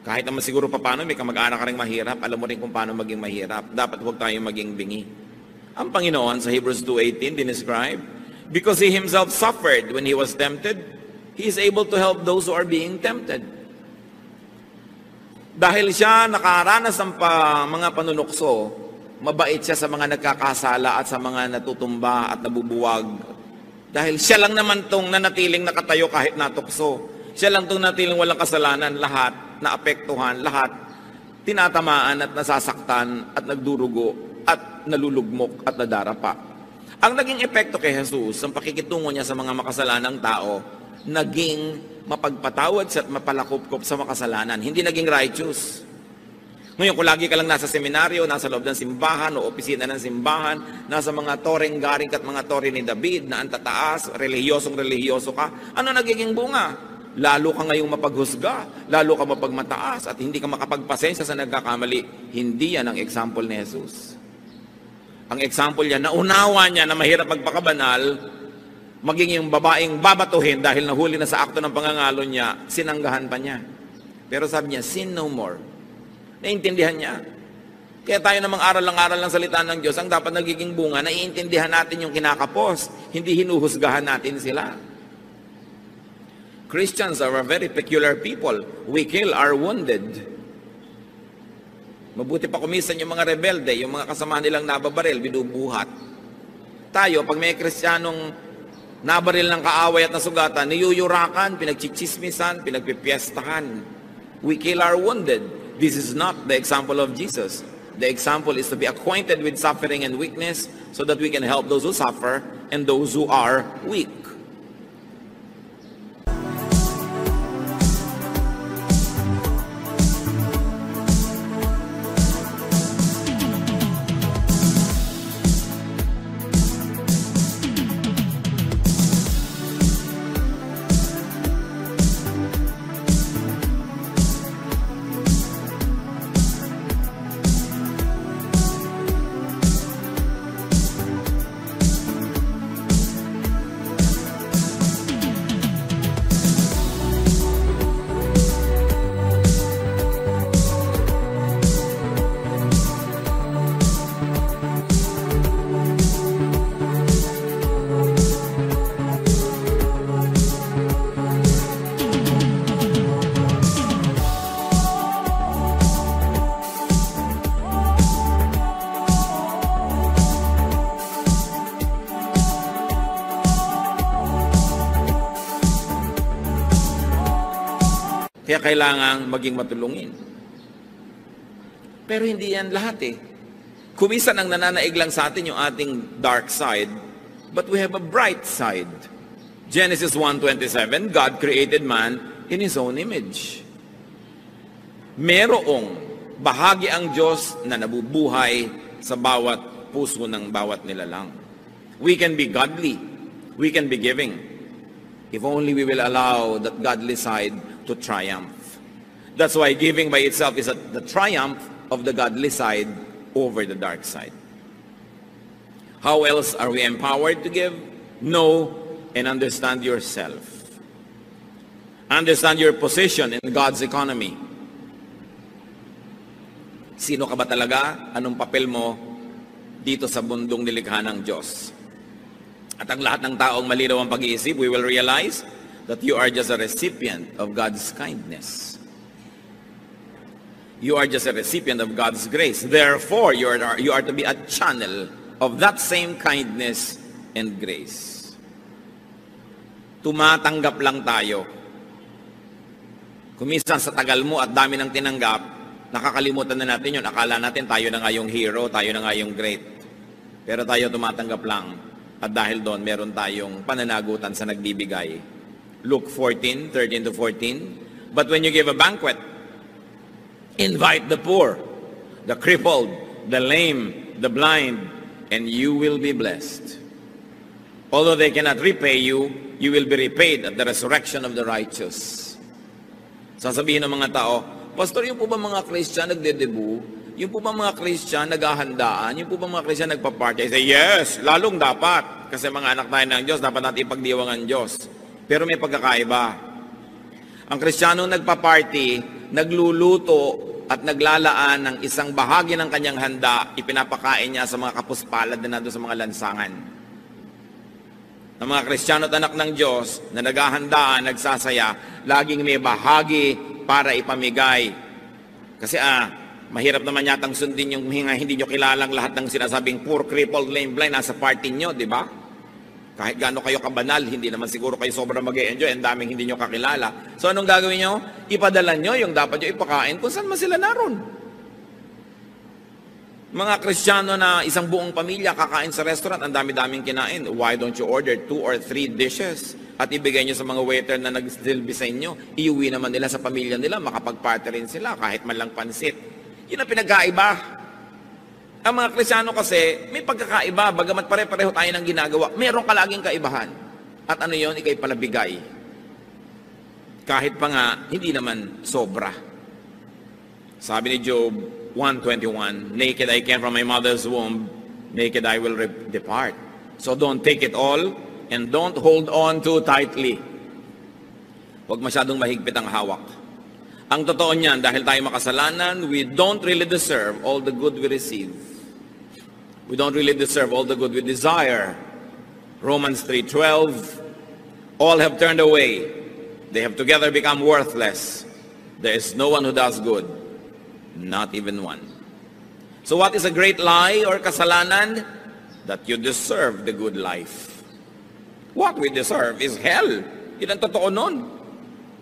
S1: kahit naman siguro pa paano, may kamag-anak ka rin mahirap, alam mo rin kung paano maging mahirap. Dapat huwag tayong maging bingi. Ang Panginoon sa Hebrews 2:18, dinescribe, because He Himself suffered when He was tempted, He is able to help those who are being tempted. Dahil siya nakaranas ng mga panunukso, mabait siya sa mga nagkakasala at sa mga natutumba at nabubuwag. Dahil siya lang naman tong nanatiling nakatayo kahit natukso. Siya lang tong nanatiling walang kasalanan, lahat naapektuhan, lahat tinatamaan at nasasaktan at nagdurugo at nalulugmok at nadarapa. Ang naging epekto kay Jesus, ang pakikitungo niya sa mga makasalanang tao, naging mapagpatawad siya at mapalakop-kop sa makasalanan. Hindi naging righteous. Ngayon, kung lagi ka lang nasa seminaryo, nasa loob ng simbahan o opisina ng simbahan, nasa mga toreng garing at mga tore ni David na ang tataas, relihiyosong-relihiyoso ka, ano nagiging bunga? Lalo ka ngayong mapaghusga, lalo ka mapagmataas at hindi ka makapagpasensya sa nagkakamali. Hindi yan ang example ni Jesus. Ang example niya, naunawa niya na mahirap magpakabanal, maging yung babaeng babatuhin dahil nahuli na sa akto ng pangangalo niya, sinanggahan pa niya. Pero sabi niya, sin no more. Naintindihan niya. Kaya tayo namang aral ng salita ng Diyos, ang dapat nagiging bunga, naiintindihan natin yung kinakapos, hindi hinuhusgahan natin sila. Christians are a very peculiar people. We kill our wounded. Mabuti pa kumisan yung mga rebelde, yung mga kasamahan nilang nababaril, binubuhat. Tayo, pag may Kristiyanong nabaril ng kaaway at nasugatan, niyuyurakan, pinagchichismisan, pinagpipiestahan. We kill our wounded. This is not the example of Jesus. The example is to be acquainted with suffering and weakness so that we can help those who suffer and those who are weak. Kaya kailangan maging matulungin. Pero hindi yan lahat eh. Kumisan ang nananaig lang sa atin yung ating dark side, but we have a bright side. Genesis 1:27, God created man in His own image. Merong bahagi ang Diyos na nabubuhay sa bawat puso ng bawat nilalang. We can be godly. We can be giving. If only we will allow that godly side to triumph. That's why giving by itself is the triumph of the godly side over the dark side. How else are we empowered to give? Know and understand yourself. Understand your position in God's economy. Sino ka ba talaga? Anong papel mo dito sa mundong nilikha ng Diyos? At ang lahat ng taong malinaw ang pag-iisip, we will realize that you are just a recipient of God's kindness. You are just a recipient of God's grace. Therefore, you are to be a channel of that same kindness and grace. Tumatanggap lang tayo. Kuminsan sa tagal mo at dami ng tinanggap, nakakalimutan na natin yun. Akala natin tayo na nga yung hero, tayo na nga yung great. Pero tayo tumatanggap lang. At dahil doon, meron tayong pananagutan sa nagbibigay. Luke 14:13-14. But when you give a banquet, invite the poor, the crippled, the lame, the blind, and you will be blessed. Although they cannot repay you, you will be repaid at the resurrection of the righteous. Sasabihin ng mga tao, Pastor, yung po ba mga Christian nagdedebu? Yung po ba mga Christian naghahandaan? Yung po ba mga Christian nagpa-party? I say, yes, lalong dapat. Kasi mga anak tayo ng Diyos, dapat natin ipagdiwang ang Diyos. Pero may pagkakaiba. Ang Kristiyano nagpa-party, nagluluto at naglalaan ng isang bahagi ng kanyang handa, ipinapakain niya sa mga kapuspalad na nandun sa mga lansangan. Ang mga Kristiyano at anak ng Diyos na naghahandaan, nagsasaya, laging may bahagi para ipamigay. Kasi mahirap naman yatang sundin yung hindi nyo kilalang lahat ng sinasabing poor, crippled, lame, blind, nasa party nyo, di ba? Kahit gaano kayo kabanal, hindi naman siguro kayo sobrang mag-e-enjoy, ang daming hindi nyo kakilala. So anong gagawin nyo? Ipadala nyo yung dapat nyo ipakain kung saan man sila naroon. Mga Kristiyano na isang buong pamilya kakain sa restaurant, ang dami-daming kinain. Why don't you order 2 or 3 dishes at ibigay nyo sa mga waiter na nagsilbi sa inyo? Iuwi naman nila sa pamilya nila, makapag-party rin sila kahit man lang pansit. Yun ang pinagkaiba. Ang mga Kristiyano kasi, may pagkakaiba, bagamat pare-pareho tayo ng ginagawa, meron ka laging kaibahan. At ano yun, ikay palabigay. Kahit pa nga, hindi naman sobra. Sabi ni Job 1:21, naked I came from my mother's womb, naked I will depart. So don't take it all, and don't hold on too tightly. Huwag masyadong mahigpit ang hawak. Ang totoo niyan, dahil tayo makasalanan, we don't really deserve all the good we receive. We don't really deserve all the good we desire. Romans 3:12, all have turned away. They have together become worthless. There is no one who does good, not even one. So what is a great lie or kasalanan? That you deserve the good life. What we deserve is hell. Yun ang totoo nun.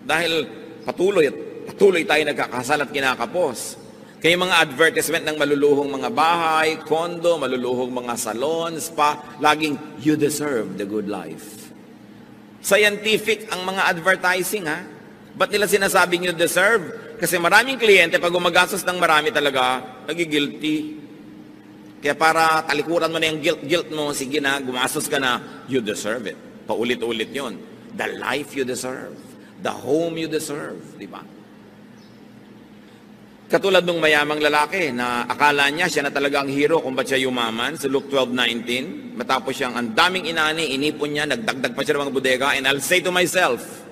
S1: Dahil patuloy tayo nagkakasal at kinakapos. Kaya mga advertisement ng maluluhong mga bahay, kondo, maluluhong mga salon, spa, laging, you deserve the good life. Scientific ang mga advertising, ha? Ba't nila sinasabing you deserve? Kasi maraming kliyente, pag gumagastos ng marami talaga, nagigilty. Kaya para talikuran mo na yung guilt mo, sige na, gumastos ka na, you deserve it. Paulit-ulit yun. The life you deserve. The home you deserve. Di ba? Katulad ng mayamang lalaki na akala niya siya na talaga ang hero kung ba't siya yumaman sa Luke 12:19. Matapos siyang ang daming inani, inipon niya, nagdagdag pa siya ng mga bodega, and I'll say to myself,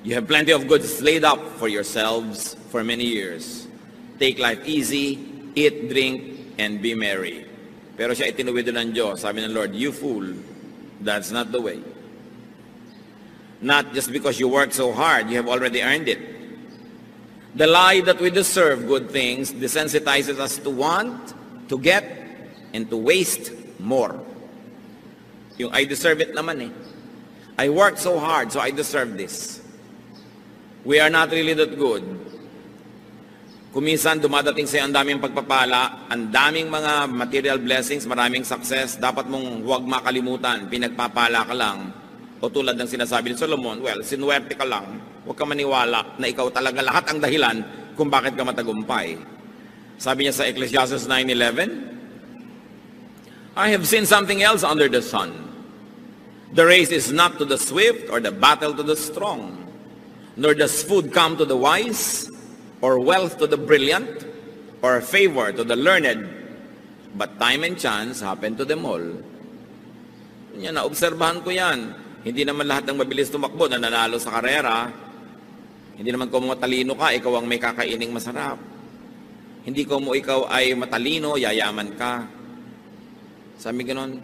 S1: you have plenty of goods laid up for yourselves for many years. Take life easy, eat, drink, and be merry. Pero siya itinuwid ng Diyos. Sabi ng Lord, you fool, that's not the way. Not just because you work so hard, you have already earned it. The lie that we deserve good things desensitizes us to want, to get, and to waste more. Yung I deserve it naman eh. I worked so hard, so I deserve this. We are not really that good. Kuminsan, dumadating sa'yo ang daming pagpapala, ang daming mga material blessings, maraming success, dapat mong huwag makalimutan, pinagpapala ka lang. O tulad ng sinasabi ni Solomon, well, sinuwerte ka lang, huwag ka maniwala na ikaw talaga lahat ang dahilan kung bakit ka matagumpay. Sabi niya sa Ecclesiastes 9:11, I have seen something else under the sun. The race is not to the swift or the battle to the strong, nor does food come to the wise, or wealth to the brilliant, or favor to the learned, but time and chance happen to them all. Yan, naobserbahan ko yan. Hindi naman lahat ng mabilis tumakbo na nanalo sa karera. Hindi naman kung matalino ka, ikaw ang may kakaining masarap. Hindi kung ikaw ay matalino, yayaman ka. Sabi ganon,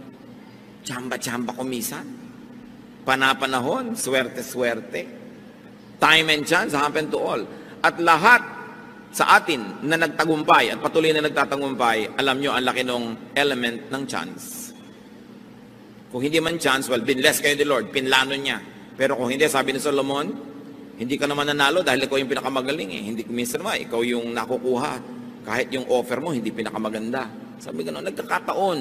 S1: tsamba-tsamba kumisan. Panapanahon, swerte-swerte. Time and chance happen to all. At lahat sa atin na nagtagumpay at patuloy na nagtatagumpay, alam nyo, ang laki ng element ng chance. Kung hindi man chance, well, binless kayo ni Lord, pinlano niya. Pero kung hindi, sabi ni Solomon, hindi ka naman nanalo dahil ikaw yung pinakamagaling eh. Hindi minsan naman, ikaw yung nakukuha. Kahit yung offer mo, hindi pinakamaganda. Sabi gano'n, nagkakataon.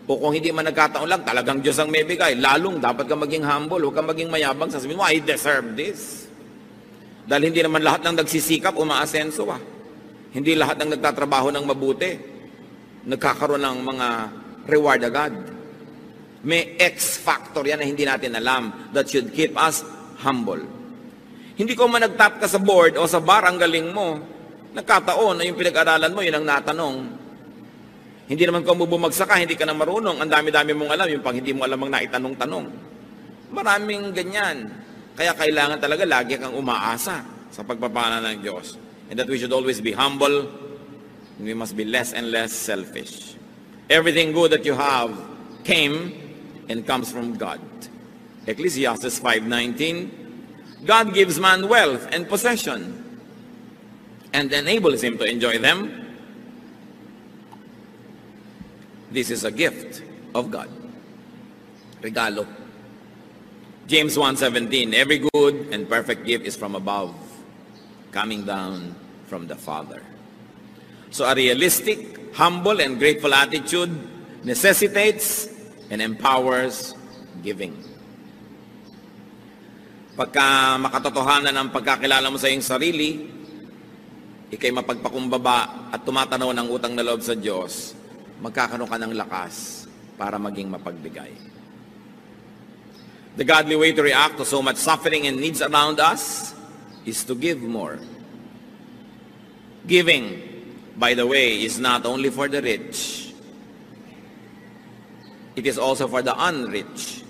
S1: O kung hindi man nagkataon lang, talagang Diyos ang may bigay. Lalong, dapat ka maging humble, huwag ka maging mayabang. Sasabihin mo, I deserve this. Dahil hindi naman lahat ng nagsisikap umaasenso Hindi lahat ng nagtatrabaho ng mabuti nagkakaroon ng mga reward agad. May X factor yan na hindi natin alam that should keep us humble. Hindi ko man nagtap ka sa board o sa bar ang galing mo, nagkataon na yung pinag-aralan mo, yun ang natanong. Hindi naman kung bumagsak ka, hindi ka na marunong, ang dami-dami mong alam, yung pang hindi mo alam ang naitanong-tanong. Maraming ganyan. Kaya kailangan talaga lagi kang umaasa sa pagpapala ng Diyos. And that we should always be humble, and we must be less and less selfish. Everything good that you have came and comes from God. Ecclesiastes 5:19, God gives man wealth and possession and enables him to enjoy them. This is a gift of God. Regalo. James 1:17, every good and perfect gift is from above, coming down from the Father. So a realistic, humble, and grateful attitude necessitates and empowers giving. Pagka makatotohanan ang pagkakilala mo sa iyong sarili, ikay mapagpakumbaba at tumatanaw ng utang na loob sa Diyos, magkakaroon ka ng lakas para maging mapagbigay. The godly way to react to so much suffering and needs around us is to give more. Giving, by the way, is not only for the rich. It is also for the unrich.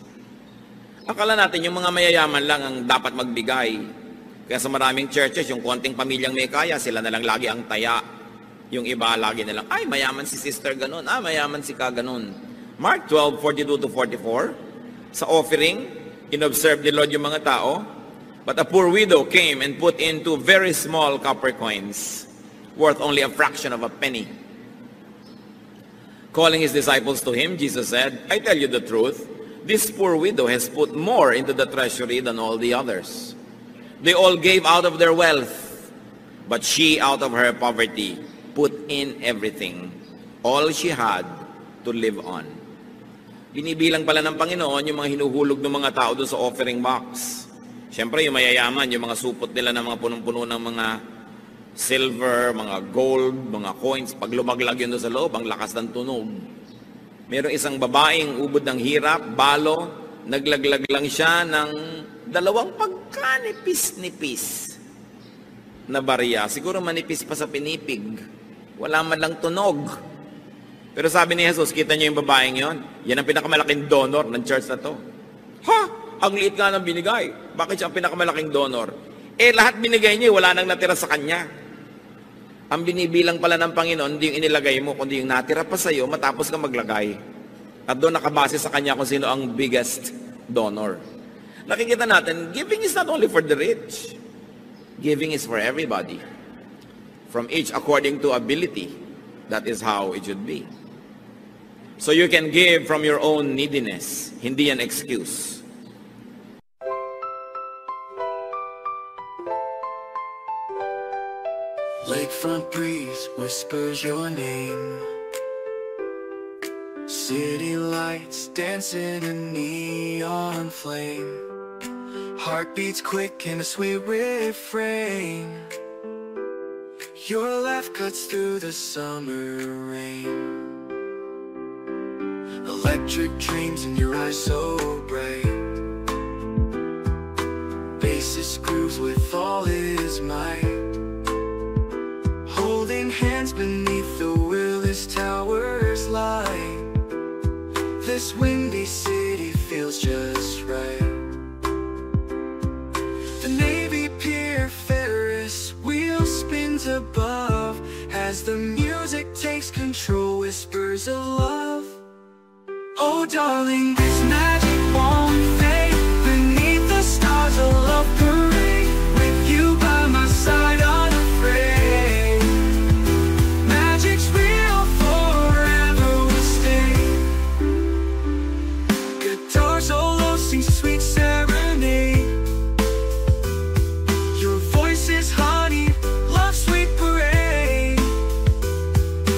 S1: Akala natin yung mga mayayaman lang ang dapat magbigay. Kaya sa maraming churches, yung konting pamilyang may kaya, sila na lang lagi ang taya. Yung iba lagi na lang, ay mayaman si sister ganun, mayaman si ka ganun. Mark 12:42-44, sa offering, inobserve ni Lord yung mga tao, but a poor widow came and put in 2 very small copper coins, worth only a fraction of a penny. Calling his disciples to him, Jesus said, I tell you the truth, this poor widow has put more into the treasury than all the others. They all gave out of their wealth, but she out of her poverty put in everything, all she had to live on. Binibilang pala ng Panginoon yung mga hinuhulog ng mga tao doon sa offering box. Siyempre, yung mayayaman, yung mga supot nila ng mga punong-puno ng mga silver, mga gold, mga coins. Pag lumaglag yun doon sa loob, ang lakas ng tunog. Merong isang babaeng ubod ng hirap, balo, naglaglag lang siya ng 2 pagkanipis-nipis na barya. Siguro manipis pa sa pinipig. Wala man lang tunog. Pero sabi ni Jesus, kita niyo yung babaeng yon? Yan ang pinakamalaking donor ng church na to. Ha? Ang liit nga ng binigay. Bakit siya ang pinakamalaking donor? Lahat binigay niya, wala nang natira sa kanya. Ang binibilang pala ng Panginoon, hindi yung inilagay mo, kundi yung natira pa sa'yo, matapos ka maglagay. At doon nakabase sa kanya kung sino ang biggest donor. Nakikita natin, giving is not only for the rich. Giving is for everybody. From each according to ability. That is how it should be. So you can give from your own neediness. Hindi yan excuse.
S2: breeze whispers your name. City lights dancing in neon flame. Heartbeats quick in a sweet refrain. Your laugh cuts through the summer rain. Electric dreams in your eyes so bright. Bassist grooves with all his might. Holding hands beneath the Willis Towers light. This windy city feels just right. The Navy Pier Ferris wheel spins above. As the music takes control, whispers of love. Oh darling, this magic won't fade. Beneath the stars a love parade. With you by my side unafraid. Magic's real, forever will stay. Guitar solo sings sweet serenade. Your voice is honey, love sweet parade.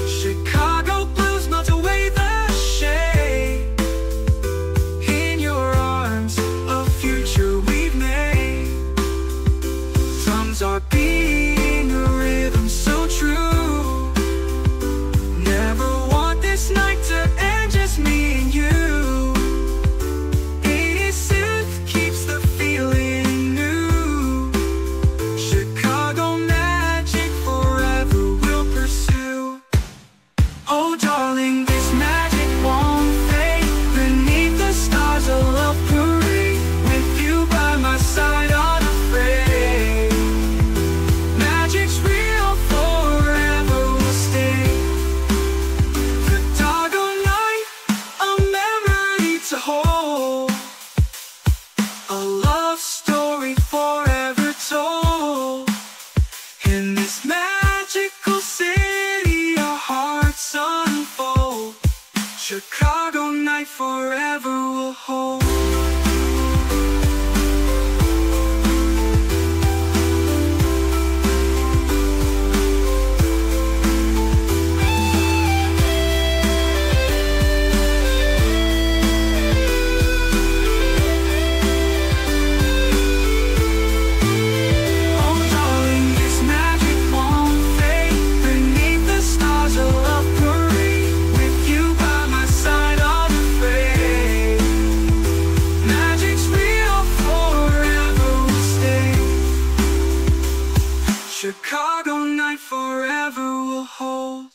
S2: Chicago blues melt away the shade. In your arms, a future we've made. Drums are beating a rhythm so true. Never want this night to end, just me and you. 80s synth keeps the feeling new. Chicago magic forever will pursue. Oh darling, this magic won't fade. Beneath the stars a love parade. With you by my side unafraid. Magic's real, forever will stay. The doggone night, a memory to hold. A love story forever told. In this magical city our hearts unfold. Chicago night forever will hold. Oh darling, this magic won't fade. Beneath the stars a love parade. With you by my side unafraid. Magic's real, forever will stay. Chicago night forever will hold.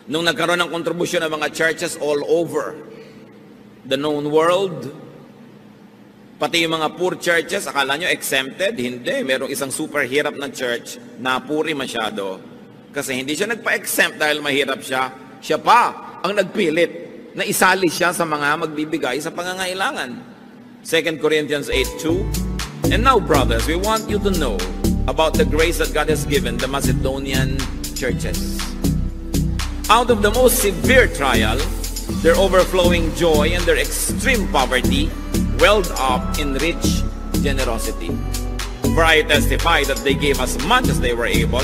S1: Nung nagkaroon ng kontribusyon ng mga churches all over the known world, pati yung mga poor churches, akala nyo exempted? Hindi. Merong isang super hirap na church na puri masyado. Kasi hindi siya nagpa-exempt dahil mahirap siya. Siya pa ang nagpilit na isali siya sa mga magbibigay sa pangangailangan. 2 Corinthians 8:2. And now, brothers, we want you to know about the grace that God has given the Macedonian churches. Out of the most severe trial, their overflowing joy and their extreme poverty welled up in rich generosity. For I testify that they gave as much as they were able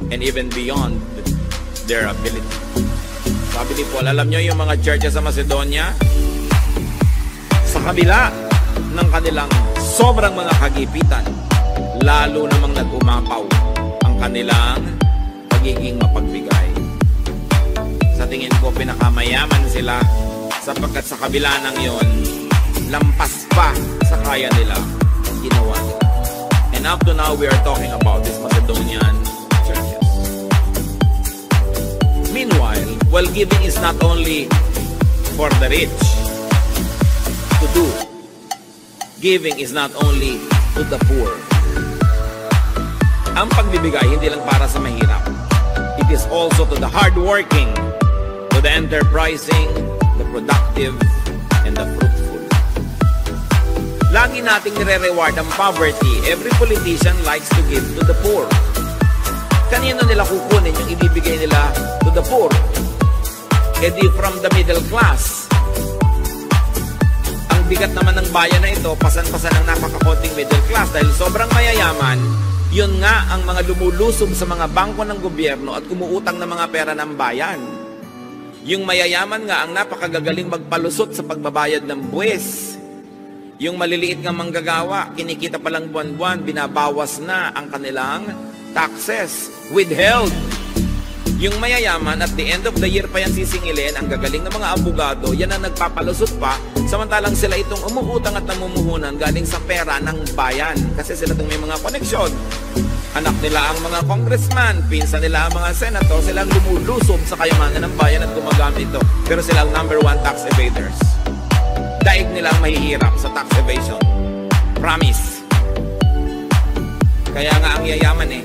S1: and even beyond their ability. Sabi ni Paul, alam nyo yung mga churches sa Macedonia, sa kabila ng kanilang sobrang mga kagipitan, lalo namang nag-umapaw ang kanilang pagiging mapagbigay. Sa tingin ko, pinakamayaman sila sapagkat sa kabila ng yon, lampas pa sa kaya nila, ginawa nila. And up to now, we are talking about these Macedonian churches. Meanwhile, while giving is not only for the rich to do, giving is not only to the poor. Ang pagbibigay hindi lang para sa mahirap. It is also to the hardworking, to the enterprising, the productive, and the fruitful. Lagi nating nire-reward ang poverty. Every politician likes to give to the poor. kanino nila kukunin yung ibibigay nila to the poor? E di from the middle class. Ang bigat naman ng bayan na ito, pasan-pasan ng napakakonting middle class dahil sobrang mayayaman. Yun nga ang mga lumulusob sa mga bangko ng gobyerno at kumuutang ng mga pera ng bayan. Yung mayayaman nga ang napakagagaling magpalusot sa pagbabayad ng buwis. Yung maliliit nga manggagawa, kinikita pa lang buwan-buwan, binabawas na ang kanilang taxes, withheld. Yung mayayaman, at the end of the year pa yan sisingilin, ang gagaling ng mga abogado, yan ang nagpapalusot pa, samantalang sila itong umuutang at namumuhunan galing sa pera ng bayan. Kasi sila itong may mga koneksyon. Anak nila ang mga congressman, pinsan nila ang mga senator, sila ang lumulusob sa kayamanan ng bayan at gumagamit ito. Pero sila ang number 1 tax evaders. Daig nila ang mahihirap sa tax evasion. Promise. Kaya nga ang yayaman eh.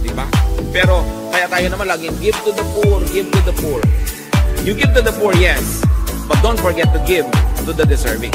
S1: Diba? Pero, kaya tayo naman laging give to the poor, give to the poor. You give to the poor, yes. But don't forget to give to the deserving.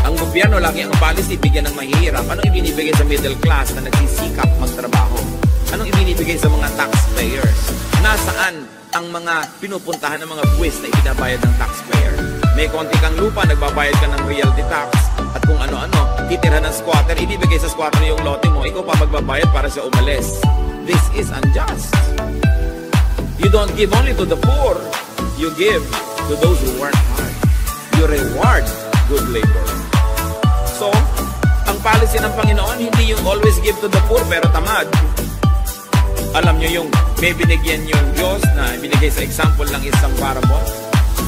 S1: Ang gobyerno lagi ang policy, bigyan ng mahihirap. Anong ibinibigay sa middle class na nagsisikap magtrabaho? Anong ibinibigay sa mga taxpayers? Nasaan ang mga pinupuntahan ng mga buwis na ibinabayad ng taxpayer? May konti kang lupa, nagbabayad ka ng realty tax. At kung ano-ano, titirhan ng squatter, ibibigay sa squatter yung lote mo, ikaw pa magbabayad para siya umalis. This is unjust. You don't give only to the poor. You give to those who work hard. You reward good labor. So, ang policy ng Panginoon, hindi yung always give to the poor pero tamad. Alam nyo yung may binigyan yung Diyos na binigay sa example ng isang parable.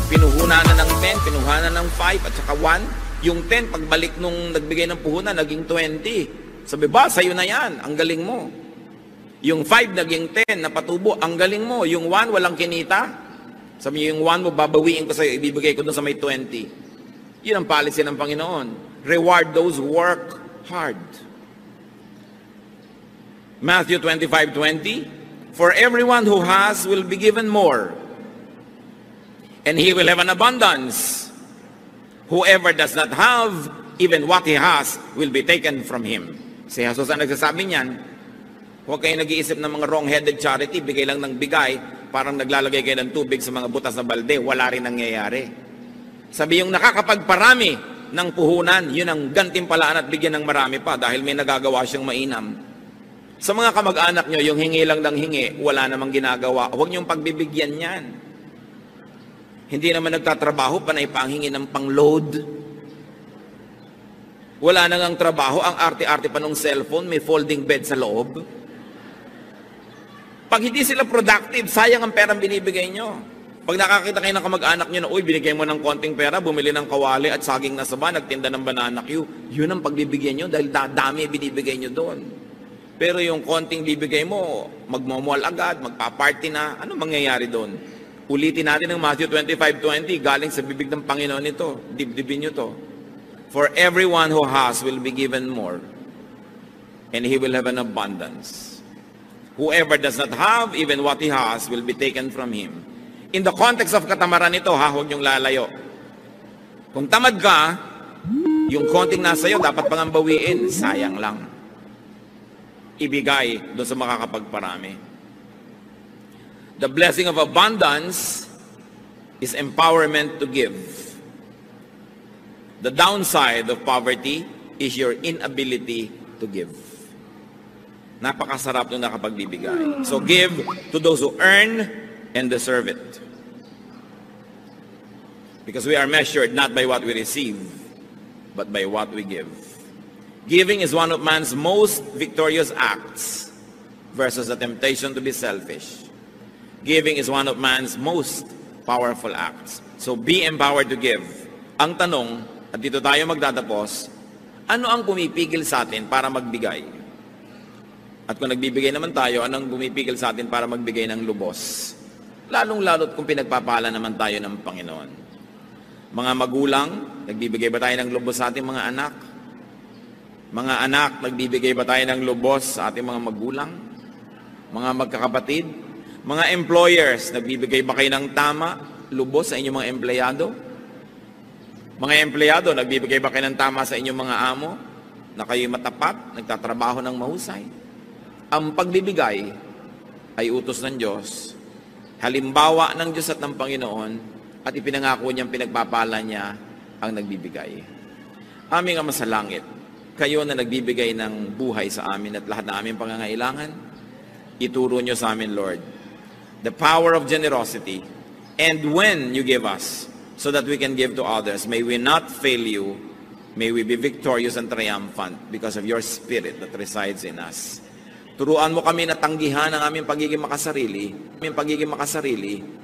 S1: Pinuhunan na ng 10, pinuhunan ng 5 at saka 1. Yung 10, pagbalik nung nagbigay ng puhunan, naging 20. Sabi ba, sa'yo na yan, ang galing mo. Yung 5, naging 10, napatubo, ang galing mo. Yung 1, walang kinita. Sabi niyo, yung 1 mo, babawiin ko sa'yo, ibibigay ko doon sa may 20. Yun ang policy ng Panginoon. Reward those who work hard. Matthew 25:20, for everyone who has will be given more, and he will have an abundance. Whoever does not have, even what he has will be taken from him. Si Jesus ang nagsasabi niyan. Huwag kayo nag-iisip ng mga wrong-headed charity, bigay lang ng bigay, parang naglalagay kayo ng tubig sa mga butas na balde, wala rin nangyayari. Sabi yung nakakapagparami ng puhunan, yun ang gantimpalaan at bigyan ng marami pa dahil may nagagawa siyang mainam. Sa mga kamag-anak nyo, yung hingi lang ng hingi, wala namang ginagawa. Huwag niyong pagbibigyan yan. Hindi naman nagtatrabaho, panay pa ang hingi ng pang-load. Wala nang ang trabaho, ang arte-arte pa ng cellphone, may folding bed sa loob. Pag hindi sila productive, sayang ang perang binibigay nyo. Pag nakakita kayo ng kamag-anak nyo na, uy, binigay mo ng konting pera, bumili ng kawali at saging na saba, nagtinda ng banana Q, yun ang pagbibigyan nyo dahil dami binibigay nyo doon. Pero yung konting bibigay mo, magmomall agad, magpa-party na, ano mangyayari doon? Ulitin natin ng Matthew 25:20, galing sa bibig ng Panginoon ito. Dibdibin nyo to. For everyone who has will be given more, and he will have an abundance. Whoever does not have, even what he has, will be taken from him. In the context of katamaran ito, huwag niyong lalayo. Kung tamad ka, yung konting nasa iyo, dapat pang bawiin, sayang lang. Ibigay doon sa makakapagparami. The blessing of abundance is empowerment to give. The downside of poverty is your inability to give. Napakasarap nung nakapagbibigay. So give to those who earn and deserve it. Because we are measured not by what we receive, but by what we give. Giving is one of man's most victorious acts versus the temptation to be selfish. Giving is one of man's most powerful acts. So be empowered to give. Ang tanong, at dito tayo magtatapos, ano ang pumipigil sa atin para magbigay? At kung nagbibigay naman tayo, anong pumipigil sa atin para magbigay ng lubos? Lalong-lalot kung pinagpapala naman tayo ng Panginoon. Mga magulang, nagbibigay ba tayo ng lubos sa ating mga anak? Mga anak, nagbibigay ba tayo ng lubos sa ating mga magulang? Mga magkakapatid? Mga employers, nagbibigay ba kayo ng tama, lubos sa inyong mga empleyado? Mga empleyado, nagbibigay ba kayo ng tama sa inyong mga amo? Na kayo'y matapat, nagtatrabaho ng mahusay? Ang pagbibigay ay utos ng Diyos, halimbawa ng Diyos at ng Panginoon, at ipinangako niyang pinagpapala niya ang nagbibigay. Aming Ama sa langit, kayo na nagbibigay ng buhay sa amin at lahat ng aming pangangailangan, ituro niyo sa amin, Lord, the power of generosity, and when you give us, so that we can give to others, may we not fail you, may we be victorious and triumphant because of your Spirit that resides in us. Turuan mo kami na tanggihan ang aming pagiging makasarili, aming pagiging makasarili.